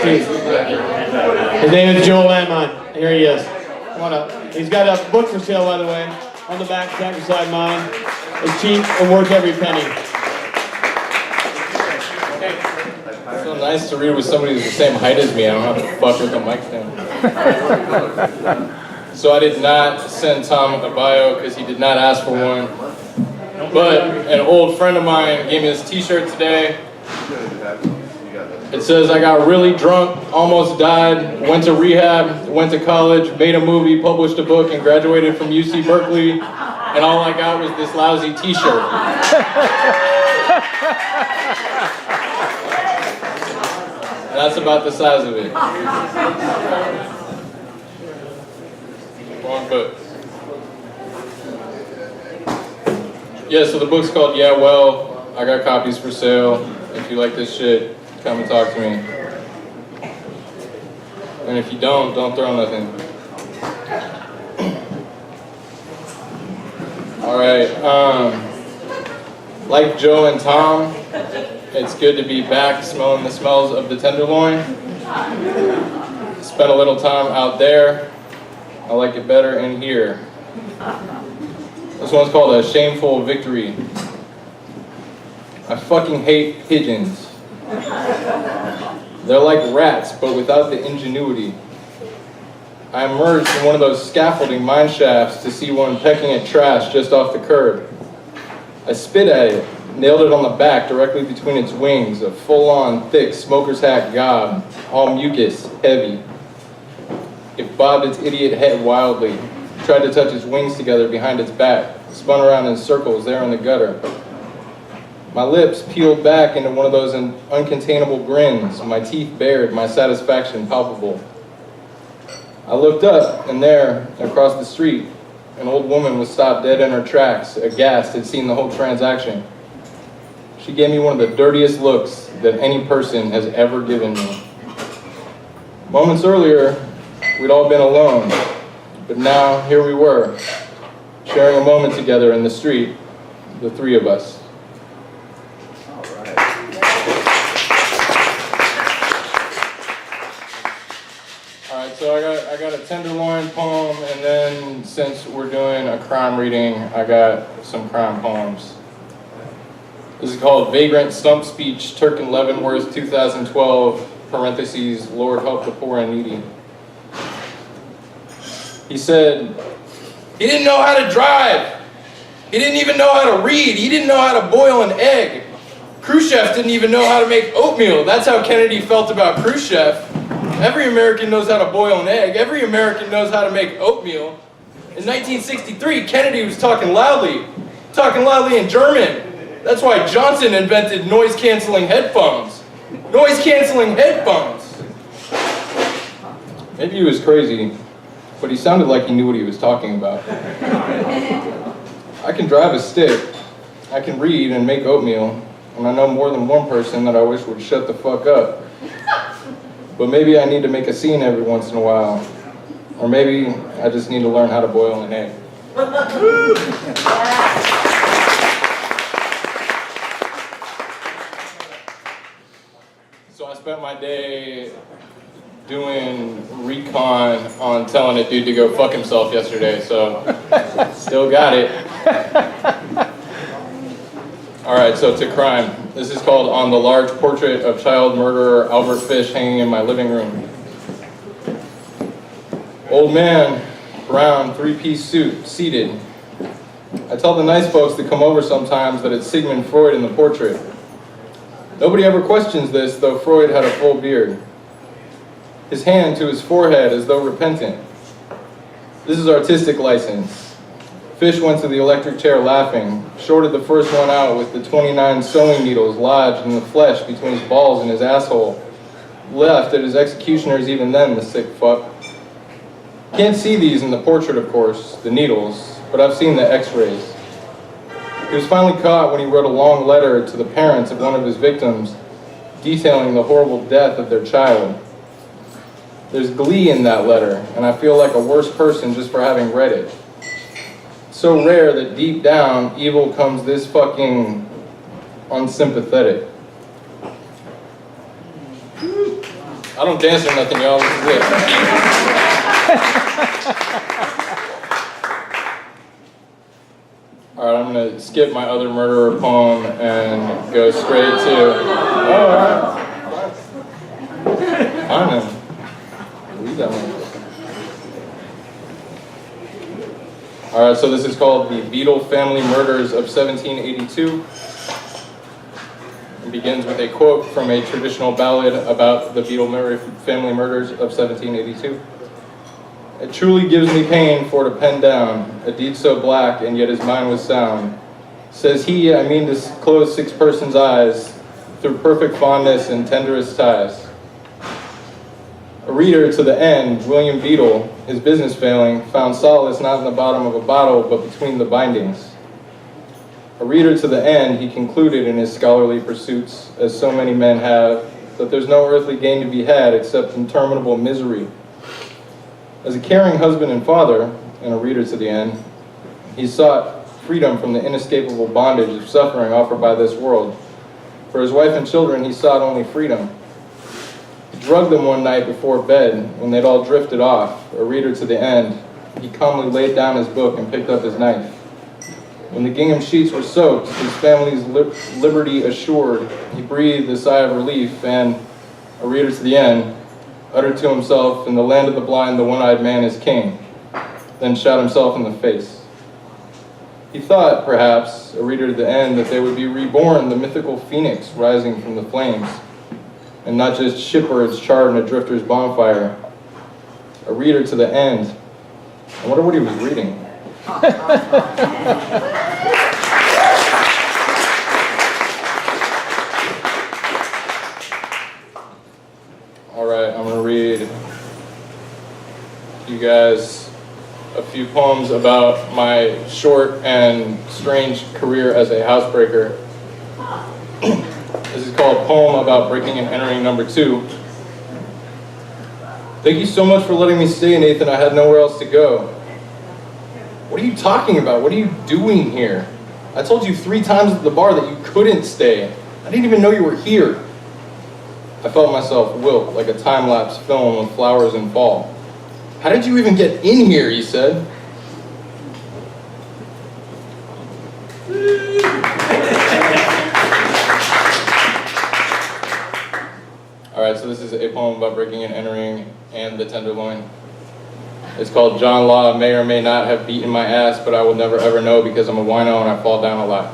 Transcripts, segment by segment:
cheese. His name is Joel Landmine. Here he is. Come on up. He's got a book for sale, by the way, on the back, side beside mine. It's cheap and worth every penny. It's so nice to read with somebody who's the same height as me. I don't have to fuck with the mic stand. So I did not send Tom a bio because he did not ask for one. But an old friend of mine gave me this t-shirt today. It says, I got really drunk, almost died, went to rehab, went to college, made a movie, published a book, and graduated from UC Berkeley. And all I got was this lousy t-shirt. That's about the size of it. Wrong book. Yeah, so the book's called Yeah, Well. I got copies for sale. If you like this shit, come and talk to me. And if you don't throw nothing. Alright, like Joe and Tom, it's good to be back smelling the smells of the Tenderloin. Spent a little time out there. I like it better in here. This one's called A Shameful Victory. I fucking hate pigeons. They're like rats, but without the ingenuity. I emerged from one of those scaffolding mine shafts to see one pecking at trash just off the curb. I spit at it, nailed it on the back directly between its wings, a full-on, thick smoker's hat gob, all mucus, heavy. It bobbed its idiot head wildly, tried to touch its wings together behind its back, spun around in circles there in the gutter. My lips peeled back into one of those uncontainable grins, my teeth bared, my satisfaction palpable. I looked up, and there, across the street, an old woman was stopped dead in her tracks, aghast, had seen the whole transaction. She gave me one of the dirtiest looks that any person has ever given me. Moments earlier, we'd all been alone, but now here we were, sharing a moment together in the street, the three of us. Alright, so I got a Tenderloin poem, and then since we're doing a crime reading, I got some crime poems. This is called Vagrant Stump Speech, Turk and Leavenworth, 2012, parentheses, Lord help the poor and needy. He said, he didn't know how to drive. He didn't even know how to read. He didn't know how to boil an egg. Khrushchev didn't even know how to make oatmeal. That's how Kennedy felt about Khrushchev. Every American knows how to boil an egg. Every American knows how to make oatmeal. In 1963, Kennedy was talking loudly in German. That's why Johnson invented noise-canceling headphones. Noise-canceling headphones. Maybe he was crazy, but he sounded like he knew what he was talking about. I can drive a stick, I can read and make oatmeal, and I know more than one person that I wish would shut the fuck up. But maybe I need to make a scene every once in a while. Or maybe I just need to learn how to boil an egg. So I spent my day doing recon on telling a dude to go fuck himself yesterday, so still got it. Alright, so to crime. This is called On the Large Portrait of Child Murderer Albert Fish Hanging in My Living Room. Old man, brown, three-piece suit, seated. I tell the nice folks that come over sometimes that it's Sigmund Freud in the portrait. Nobody ever questions this, though Freud had a full beard. His hand to his forehead as though repentant. This is artistic license. Fish went to the electric chair laughing, shorted the first one out with the 29 sewing needles lodged in the flesh between his balls and his asshole. Left at his executioners even then, the sick fuck. Can't see these in the portrait, of course, the needles, but I've seen the x-rays. He was finally caught when he wrote a long letter to the parents of one of his victims, detailing the horrible death of their child. There's glee in that letter, and I feel like a worse person just for having read it. So rare that deep down, evil comes this fucking unsympathetic. I don't dance or nothing, y'all. This is it. All right, I'm gonna skip my other murderer poem and go straight to. Oh, all right. I don't know. Read that one. All right, so this is called The Beetle Family Murders of 1782. It begins with a quote from a traditional ballad about the Beetle family murders of 1782. It truly gives me pain for to pen down a deed so black and yet his mind was sound. Says he, I mean to close 6 persons' eyes through perfect fondness and tenderest ties. A reader to the end, William Beetle, his business failing, found solace not in the bottom of a bottle, but between the bindings. A reader to the end, he concluded in his scholarly pursuits, as so many men have, that there's no earthly gain to be had except interminable misery. As a caring husband and father, and a reader to the end, he sought freedom from the inescapable bondage of suffering offered by this world. For his wife and children, he sought only freedom. He drugged them one night before bed, when they'd all drifted off, a reader to the end. He calmly laid down his book and picked up his knife. When the gingham sheets were soaked, his family's liberty assured, he breathed a sigh of relief and, a reader to the end, uttered to himself, in the land of the blind, the one-eyed man is king, then shot himself in the face. He thought, perhaps, a reader to the end, that they would be reborn, the mythical phoenix rising from the flames, and not just shipwrights charred in a drifter's bonfire. A reader to the end. I wonder what he was reading. All right, I'm gonna read you guys a few poems about my short and strange career as a housebreaker. This is called Poem About Breaking and Entering #2. Thank you so much for letting me stay, Nathan. I had nowhere else to go. What are you talking about? What are you doing here? I told you 3 times at the bar that you couldn't stay. I didn't even know you were here. I felt myself wilt like a time-lapse film with flowers in fall. How did you even get in here, he said. All right, so this is a poem about breaking and entering and the tenderloin. It's called John Law May or May Not Have Beaten My Ass, but I will never ever know because I'm a wino and I fall down a lot.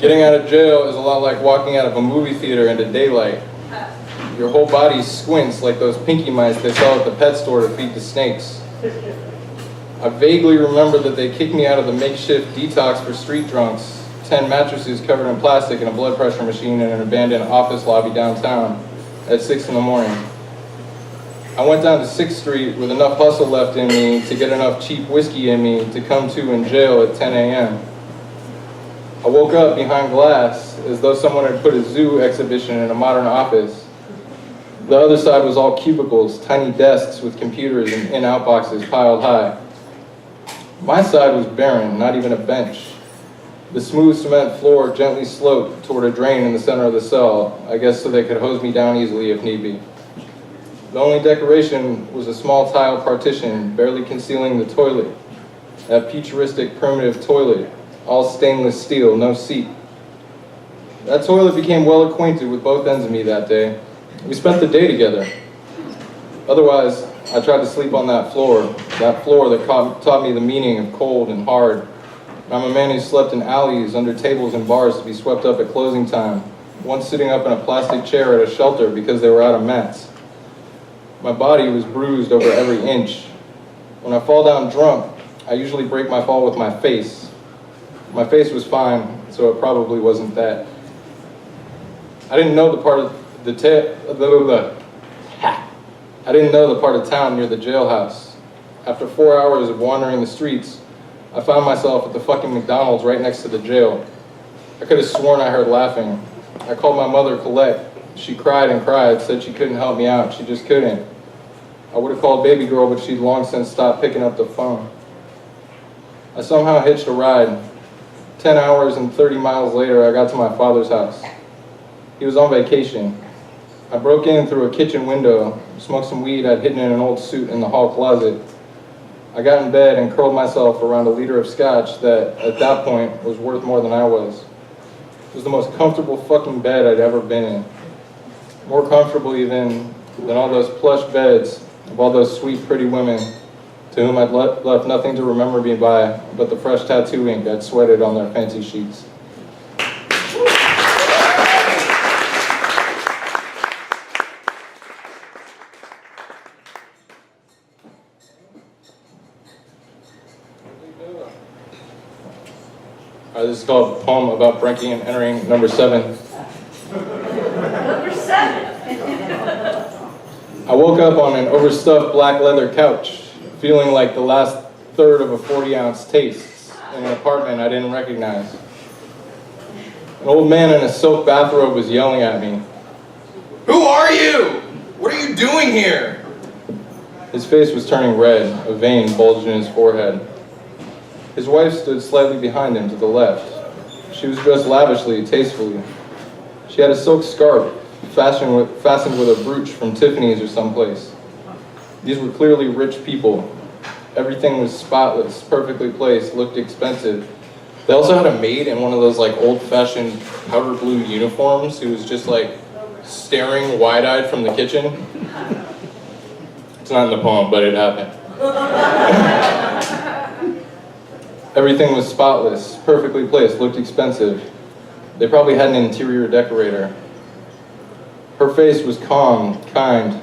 Getting out of jail is a lot like walking out of a movie theater into daylight. Your whole body squints like those pinky mice they sell at the pet store to feed the snakes. I vaguely remember that they kicked me out of the makeshift detox for street drunks, 10 mattresses covered in plastic and a blood pressure machine in an abandoned office lobby downtown at 6 in the morning. I went down to 6th Street with enough hustle left in me to get enough cheap whiskey in me to come to in jail at 10 a.m. I woke up behind glass as though someone had put a zoo exhibition in a modern office. The other side was all cubicles, tiny desks with computers and in-out boxes piled high. My side was barren, not even a bench. The smooth cement floor gently sloped toward a drain in the center of the cell, I guess so they could hose me down easily if need be. The only decoration was a small tile partition barely concealing the toilet, that futuristic primitive toilet, all stainless steel, no seat. That toilet became well acquainted with both ends of me that day. We spent the day together. Otherwise, I tried to sleep on that floor that taught me the meaning of cold and hard. I'm a man who slept in alleys, under tables and bars to be swept up at closing time, once sitting up in a plastic chair at a shelter because they were out of mats. My body was bruised over every inch. When I fall down drunk, I usually break my fall with my face. My face was fine, so it probably wasn't that. I didn't know the part of I didn't know the part of town near the jailhouse. After 4 hours of wandering the streets, I found myself at the fucking McDonald's right next to the jail. I could have sworn I heard laughing. I called my mother, Colette. She cried and cried, said she couldn't help me out. She just couldn't. I would have called baby girl, but she'd long since stopped picking up the phone. I somehow hitched a ride. 10 hours and 30 miles later, I got to my father's house. He was on vacation. I broke in through a kitchen window, smoked some weed I'd hidden in an old suit in the hall closet. I got in bed and curled myself around a liter of scotch that, at that point, was worth more than I was. It was the most comfortable fucking bed I'd ever been in. More comfortable even than all those plush beds of all those sweet, pretty women to whom I'd left nothing to remember me by but the fresh tattoo ink I'd sweated on their fancy sheets. This is called a poem about breaking and entering number 7. Number 7. I woke up on an overstuffed black leather couch, feeling like the last third of a 40-ounce taste in an apartment I didn't recognize. An old man in a silk bathrobe was yelling at me. "Who are you? What are you doing here?" His face was turning red, a vein bulged in his forehead. His wife stood slightly behind him to the left. She was dressed lavishly, tastefully. She had a silk scarf fastened with a brooch from Tiffany's or someplace. These were clearly rich people. Everything was spotless, perfectly placed, looked expensive. They also had a maid in one of those like old-fashioned powder blue uniforms who was just like staring wide-eyed from the kitchen. It's not in the poem, but it happened. Everything was spotless, perfectly placed, looked expensive. They probably had an interior decorator. Her face was calm, kind.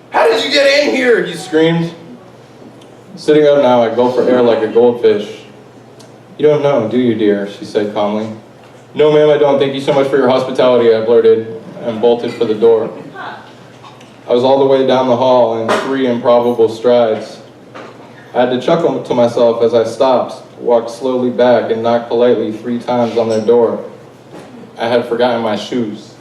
"How did you get in here?" he screamed. Sitting up now, I go for air like a goldfish. "You don't know, do you, dear?" she said calmly. "No, ma'am, I don't. Thank you so much for your hospitality," I blurted, and bolted for the door. I was all the way down the hall in 3 improbable strides. I had to chuckle to myself as I stopped, walked slowly back, and knocked politely 3 times on their door. I had forgotten my shoes.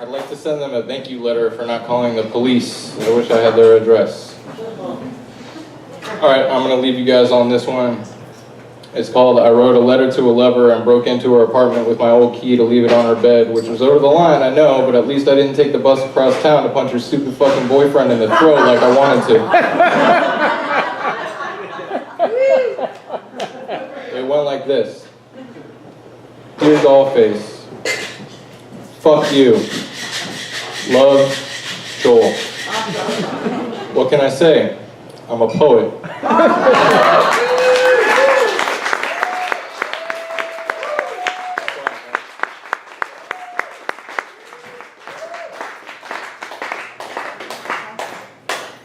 I'd like to send them a thank you letter for not calling the police. I wish I had their address. All right, I'm gonna leave you guys on this one. It's called "I Wrote a Letter to a Lover and Broke into Her Apartment with My Old Key to Leave It on Her Bed," which was over the line, I know, but at least I didn't take the bus across town to punch her stupid fucking boyfriend in the throat like I wanted to. It went like this. "Dear Dollface, fuck you. Love, Joel." What can I say? I'm a poet.